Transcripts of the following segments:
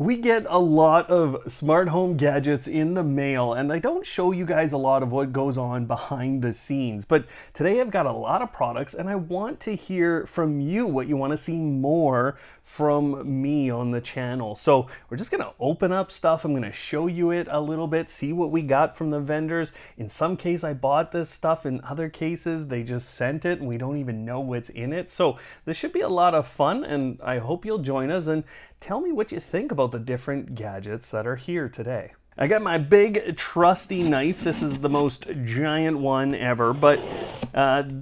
We get a lot of smart home gadgets in the mail, and I don't show you guys a lot of what goes on behind the scenes. But today I've got a lot of products, and I want to hear from you what you want to see more from me on the channel. So we're just going to open up stuff. I'm going to show you it a little bit, see what we got from the vendors. In some case, I bought this stuff. In other cases, they just sent it, and we don't even know what's in it. So this should be a lot of fun, and I hope you'll join us and tell me what you think about the different gadgets that are here today. I got my big trusty knife. This is the most giant one ever, but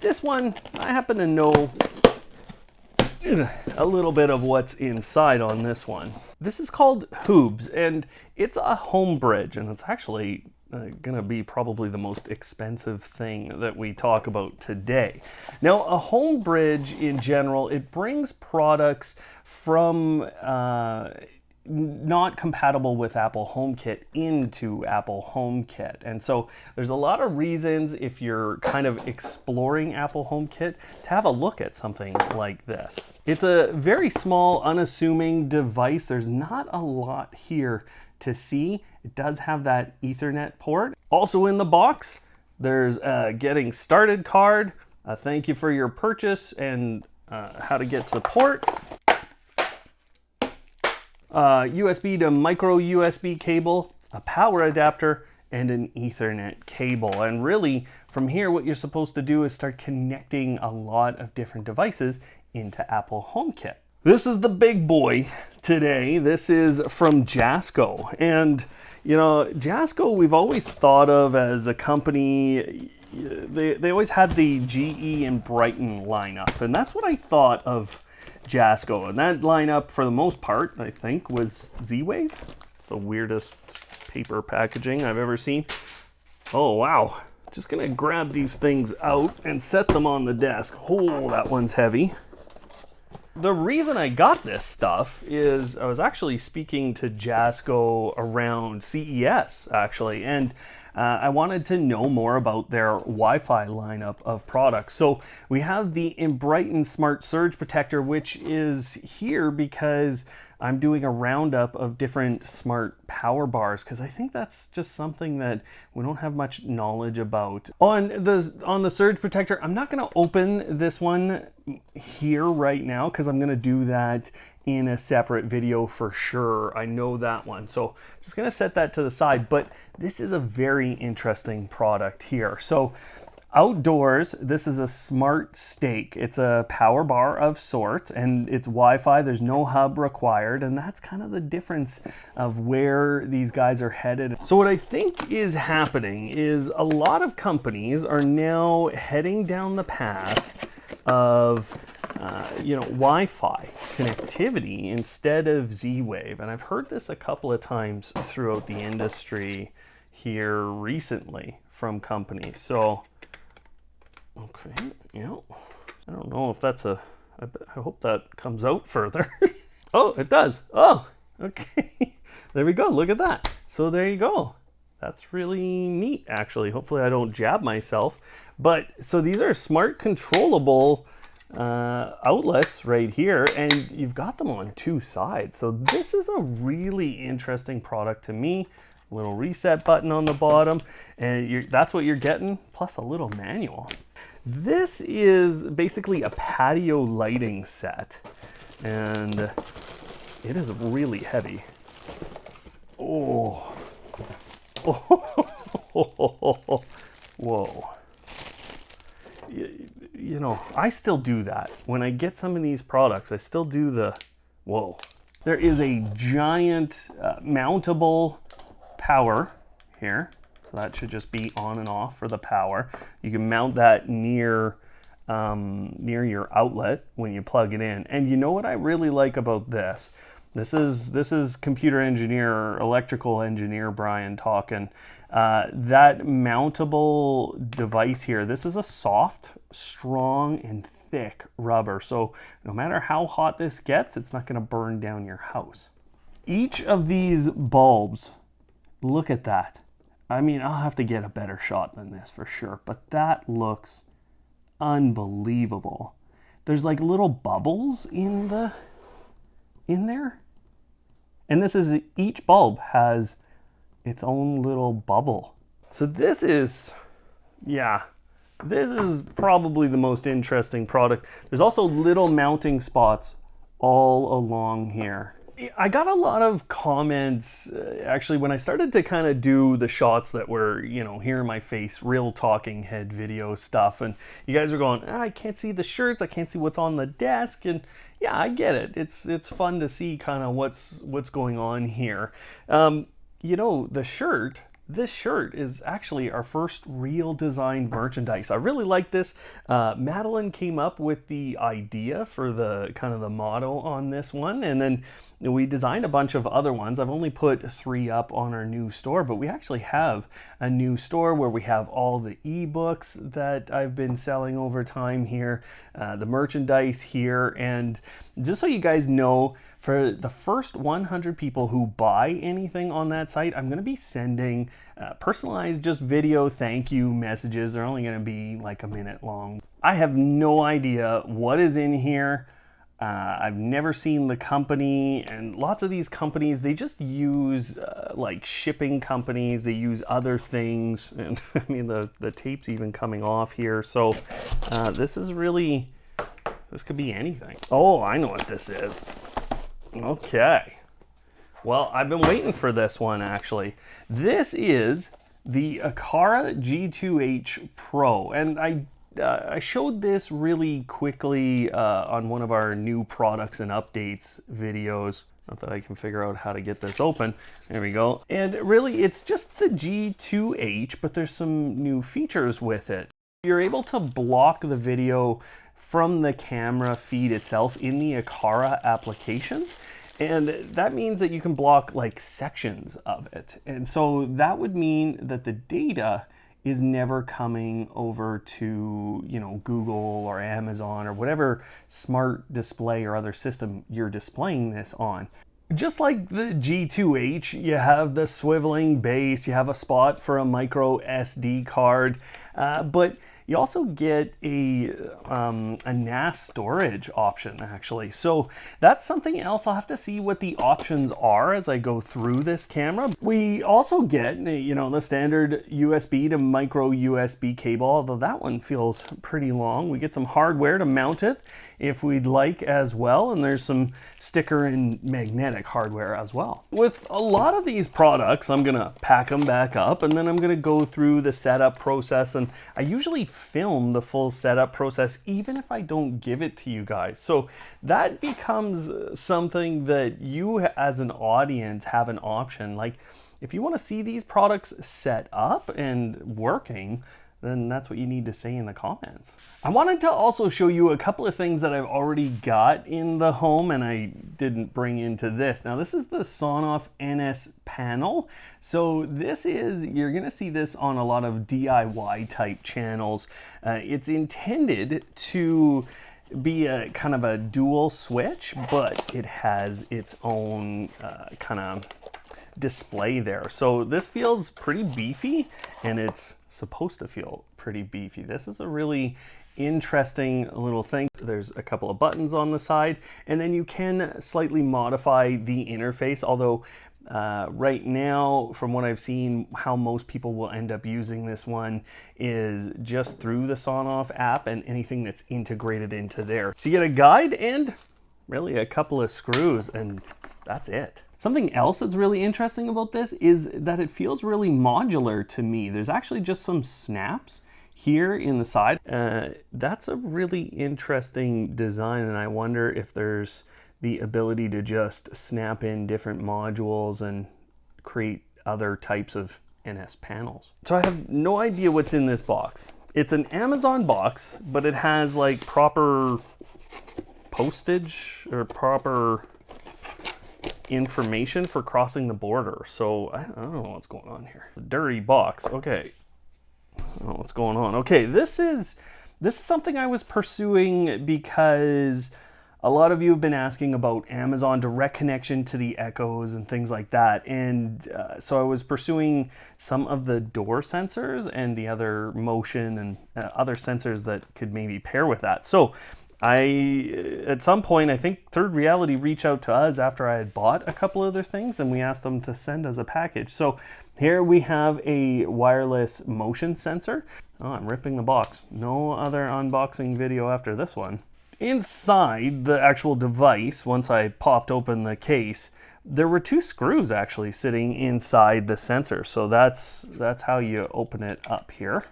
this one, I happen to know a little bit of what's inside on this one. This is called Homebridge, and it's a Homebridge, and it's actually gonna be probably the most expensive thing that we talk about today. Now, a Homebridge in general, it brings products from not compatible with Apple HomeKit into Apple HomeKit. And so there's a lot of reasons, if you're kind of exploring Apple HomeKit, to have a look at something like this. It's a very small, unassuming device. There's not a lot here to see. It does have that Ethernet port. Also in the box, there's a getting started card, a thank you for your purchase, and how to get support. USB to micro USB cable, a power adapter, and an Ethernet cable. And really, from here, what you're supposed to do is start connecting a lot of different devices into Apple HomeKit. This is the big boy today. This is from Jasco. And, you know, Jasco, we've always thought of as a company, they always had the GE and Brighton lineup. And that's what I thought of Jasco, and that lineup for the most part, I think, was Z-Wave. It's the weirdest paper packaging I've ever seen. Oh wow, just gonna grab these things out and set them on the desk. Oh, that one's heavy. The reason I got this stuff is I was actually speaking to Jasco around CES, actually, and I wanted to know more about their Wi-Fi lineup of products. So we have the Brighton Smart Surge Protector, which is here because I'm doing a roundup of different smart power bars, because I think that's just something that we don't have much knowledge about. On the Surge Protector, I'm not going to open this one here right now, because I'm going to do that in a separate video for sure. I know that one. So just gonna set that to the side, but this is a very interesting product here. So outdoors, this is a smart stake. It's a power bar of sorts, and it's Wi-Fi. There's no hub required, and that's kind of the difference of where these guys are headed. So what I think is happening is a lot of companies are now heading down the path of Wi-Fi connectivity instead of Z-Wave. And I've heard this a couple of times throughout the industry here recently from companies. So, okay, I don't know if that's I hope that comes out further. Oh, it does. Oh, okay. There we go. Look at that. So there you go. That's really neat, actually. Hopefully I don't jab myself. But so these are smart controllable outlets right here, and you've got them on two sides. So this is a really interesting product to me. Little reset button on the bottom, and that's what you're getting, plus a little manual. This is basically a patio lighting set, and it is really heavy. Oh. Whoa. You know, I still do that. When I get some of these products, I still do the, whoa. There is a giant mountable power here. So that should just be on and off for the power. You can mount that near your outlet when you plug it in. And you know what I really like about this? This is computer engineer, electrical engineer Brian talking. That mountable device here, this is a soft, strong, and thick rubber. So no matter how hot this gets, it's not going to burn down your house. Each of these bulbs, look at that. I mean, I'll have to get a better shot than this for sure, but that looks unbelievable. There's like little bubbles in there. And this is, each bulb has its own little bubble. So this is, yeah, this is probably the most interesting product. There's also little mounting spots all along here. I got a lot of comments actually when I started to kind of do the shots that were, you know, here in my face, real talking head video stuff, and you guys are going, I can't see the shirts, I can't see what's on the desk. And yeah, I get it. It's fun to see kind of what's going on here. You know, this shirt is actually our first real design merchandise. I really like this. Madeline came up with the idea for the kind of the motto on this one, and then we designed a bunch of other ones. I've only put 3 up on our new store, but we actually have a new store where we have all the ebooks that I've been selling over time here, the merchandise here, and just so you guys know, for the first 100 people who buy anything on that site, I'm going to be sending personalized just video thank you messages. They're only going to be like a minute long. I have no idea what is in here. I've never seen the company, and lots of these companies, they just use like shipping companies, they use other things, and I mean the tape's even coming off here. So this is really, this could be anything. Oh, I know what this is. Okay, well, I've been waiting for this one actually. This is the Aqara G2H Pro, and I showed this really quickly on one of our new products and updates videos. Not that I can figure out how to get this open. There we go. And really, it's just the G2H, but there's some new features with it. You're able to block the video from the camera feed itself in the Aqara application. And that means that you can block like sections of it. And so that would mean that the data is never coming over to, you know, Google or Amazon or whatever smart display or other system you're displaying this on. Just like the G2H, you have the swiveling base, you have a spot for a micro SD card, but you also get a NAS storage option actually. So that's something else. I'll have to see what the options are as I go through this camera. We also get, you know, the standard USB to micro USB cable, although that one feels pretty long. We get some hardware to mount it if we'd like as well, and there's some sticker and magnetic hardware as well. With a lot of these products, I'm gonna pack them back up and then I'm gonna go through the setup process, and I usually film the full setup process even if I don't give it to you guys. So that becomes something that you as an audience have an option. Like if you want to see these products set up and working, then that's what you need to say in the comments. I wanted to also show you a couple of things that I've already got in the home and I didn't bring into this. Now this is the Sonoffa NS panel. So this is, you're gonna see this on a lot of DIY type channels. It's intended to be a kind of a dual switch, but it has its own kind of display there. So this feels pretty beefy, and it's supposed to feel pretty beefy. This is a really interesting little thing. There's a couple of buttons on the side, and then you can slightly modify the interface, although right now, from what I've seen, how most people will end up using this one is just through the Sonoffa app and anything that's integrated into there. So you get a guide and really a couple of screws, and that's it. Something else that's really interesting about this is that it feels really modular to me. There's actually just some snaps here in the side. That's a really interesting design, and I wonder if there's the ability to just snap in different modules and create other types of NS panels. So I have no idea what's in this box. It's an Amazon box, but it has like proper postage or proper information for crossing the border. So I don't know what's going on here. Dirty box. Okay. I don't know what's going on. Okay, this is something I was pursuing because a lot of you have been asking about Amazon direct connection to the Echoes and things like that. And so I was pursuing some of the door sensors and the other motion and other sensors that could maybe pair with that. So At some point, I think Third Reality reached out to us after I had bought a couple other things, and we asked them to send us a package. So here we have a wireless motion sensor. Oh, I'm ripping the box. No other unboxing video after this one. Inside the actual device, once I popped open the case, there were 2 screws actually sitting inside the sensor. So that's how you open it up here.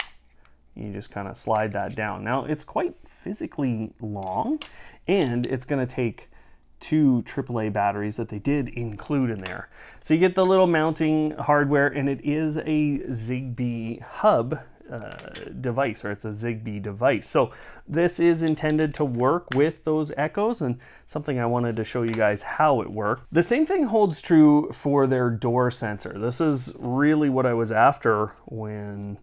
You just kind of slide that down. Now it's quite physically long, and it's going to take 2 AAA batteries that they did include in there. So you get the little mounting hardware, and it is a Zigbee hub device, or it's a Zigbee device. So this is intended to work with those Echoes, and something I wanted to show you guys how it worked. The same thing holds true for their door sensor. This is really what I was after when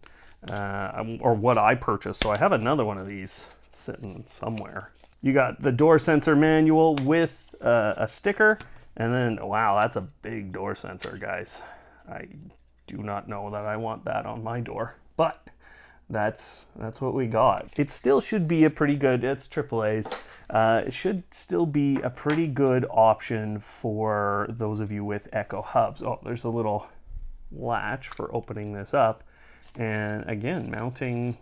or what I purchased. So I have another one of these sitting somewhere. You got the door sensor manual with a sticker, and then, wow, that's a big door sensor, guys. I do not know that I want that on my door, but that's what we got. It still should be a pretty good, it's AAA's, it should still be a pretty good option for those of you with Echo hubs. Oh, there's a little latch for opening this up. And again, mounting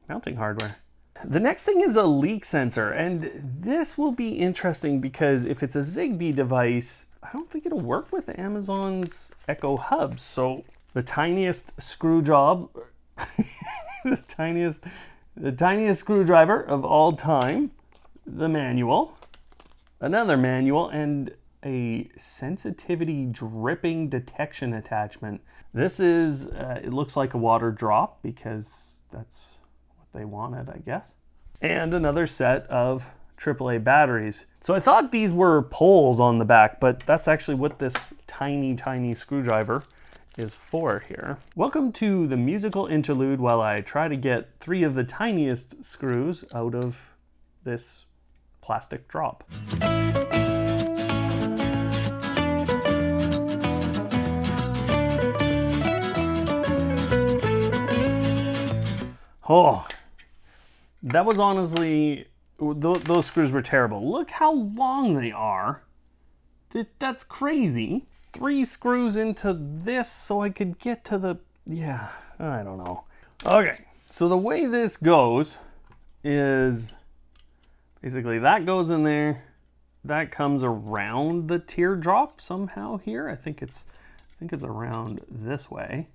hardware. The next thing is a leak sensor, and this will be interesting because if it's a Zigbee device, I don't think it'll work with Amazon's Echo hubs. So the tiniest screw job, the tiniest screwdriver of all time, the manual, another manual, and a sensitivity dripping detection attachment. This is, it looks like a water drop because that's what they wanted, I guess. And another set of AAA batteries. So I thought these were poles on the back, but that's actually what this tiny, tiny screwdriver is for here. Welcome to the musical interlude while I try to get 3 of the tiniest screws out of this plastic drop. Oh, that was honestly, those screws were terrible. Look how long they are. That's crazy. 3 screws into this so I could get to the, yeah, I don't know. Okay, so the way this goes is basically that goes in there, that comes around the teardrop somehow here. I think it's around this way.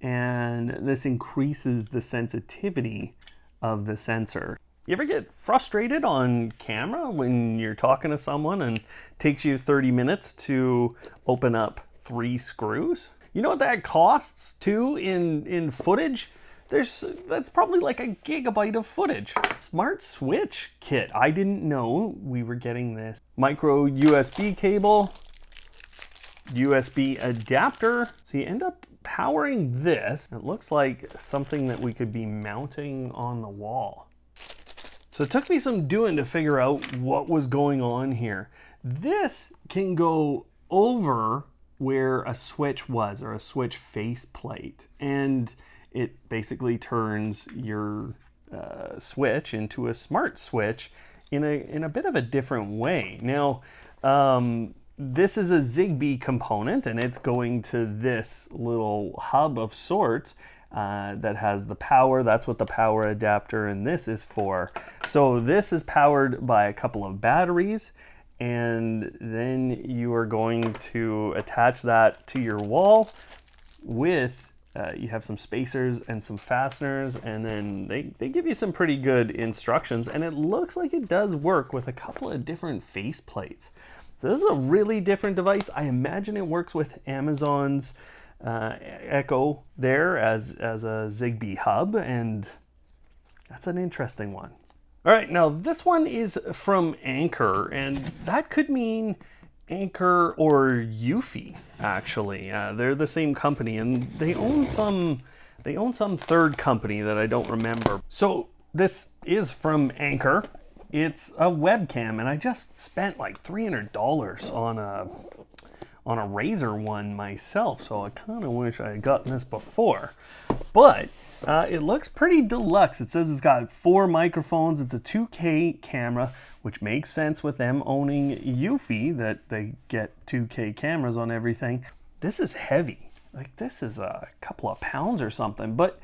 And this increases the sensitivity of the sensor. You ever get frustrated on camera when you're talking to someone and it takes you 30 minutes to open up 3 screws? You know what that costs too in footage? That's probably like a gigabyte of footage. Smart switch kit. I didn't know we were getting this. Micro USB cable, USB adapter. So you end up powering this. It looks like something that we could be mounting on the wall. So it took me some doing to figure out what was going on here. This can go over where a switch was, or a switch faceplate, and it basically turns your switch into a smart switch in a bit of a different way. Now, this is a Zigbee component, and it's going to this little hub of sorts that has the power. That's what the power adapter and this is for. So this is powered by a couple of batteries, and then you are going to attach that to your wall with, you have some spacers and some fasteners, and then they give you some pretty good instructions, and it looks like it does work with a couple of different face plates. So this is a really different device. I imagine it works with Amazon's Echo there as a Zigbee hub, and that's an interesting one. All right, now this one is from Anker, and that could mean Anker or Eufy, actually. They're the same company, and they own some third company that I don't remember. So this is from Anker. It's a webcam, and I just spent like $300 on a Razer one myself, so I kind of wish I had gotten this before. But it looks pretty deluxe. It says it's got 4 microphones. It's a 2K camera, which makes sense with them owning Eufy, that they get 2K cameras on everything. This is heavy. Like, this is a couple of pounds or something. But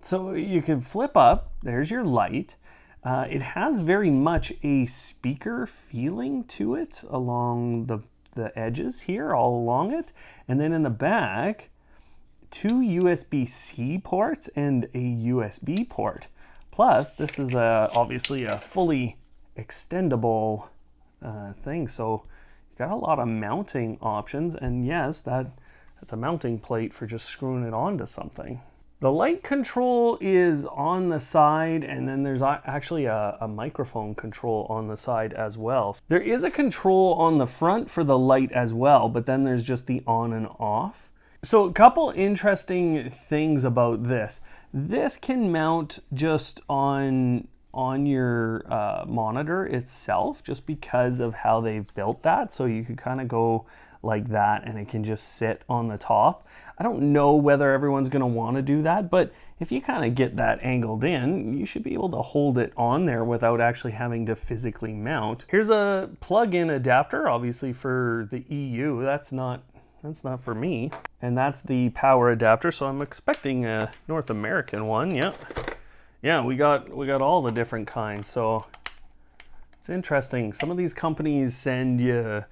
so you can flip up. There's your light. It has very much a speaker feeling to it along the edges here, all along it. And then in the back, 2 USB-C ports and a USB port. Plus, this is obviously a fully extendable thing. So you got a lot of mounting options. And yes, that's a mounting plate for just screwing it onto something. The light control is on the side, and then there's actually a microphone control on the side as well. There is a control on the front for the light as well, but then there's just the on and off. So a couple interesting things about this. This can mount just on your monitor itself, just because of how they've built that. So you could kind of go like that and it can just sit on the top. I don't know whether everyone's going to want to do that, but if you kind of get that angled in, you should be able to hold it on there without actually having to physically mount. Here's a plug-in adapter, obviously for the EU. That's not for me. And that's the power adapter, so I'm expecting a North American one. Yeah, we got all the different kinds. So it's interesting. Some of these companies send you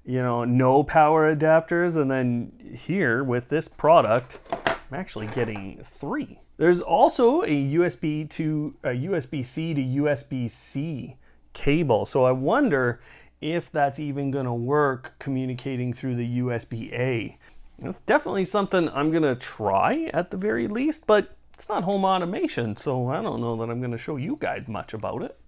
no power adapters, and then here with this product, I'm actually getting 3. There's also a USB-C to USB-C cable. So I wonder if that's even going to work communicating through the USB-A. It's definitely something I'm going to try at the very least, but it's not home automation, so I don't know that I'm going to show you guys much about it.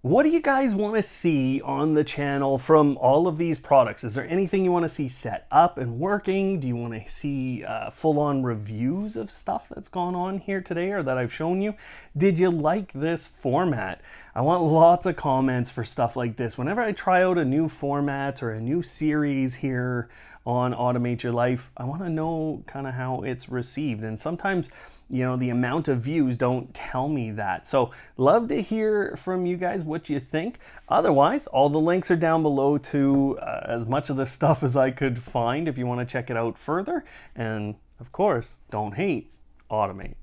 What do you guys want to see on the channel from all of these products? Is there anything you want to see set up and working? Do you want to see full-on reviews of stuff that's gone on here today or that I've shown you? Did you like this format? I want lots of comments for stuff like this. Whenever I try out a new format or a new series here on Automate Your Life, I want to know kind of how it's received. And sometimes, the amount of views don't tell me that. So love to hear from you guys what you think. Otherwise, all the links are down below to as much of the stuff as I could find if you want to check it out further. And of course, don't hate, automate.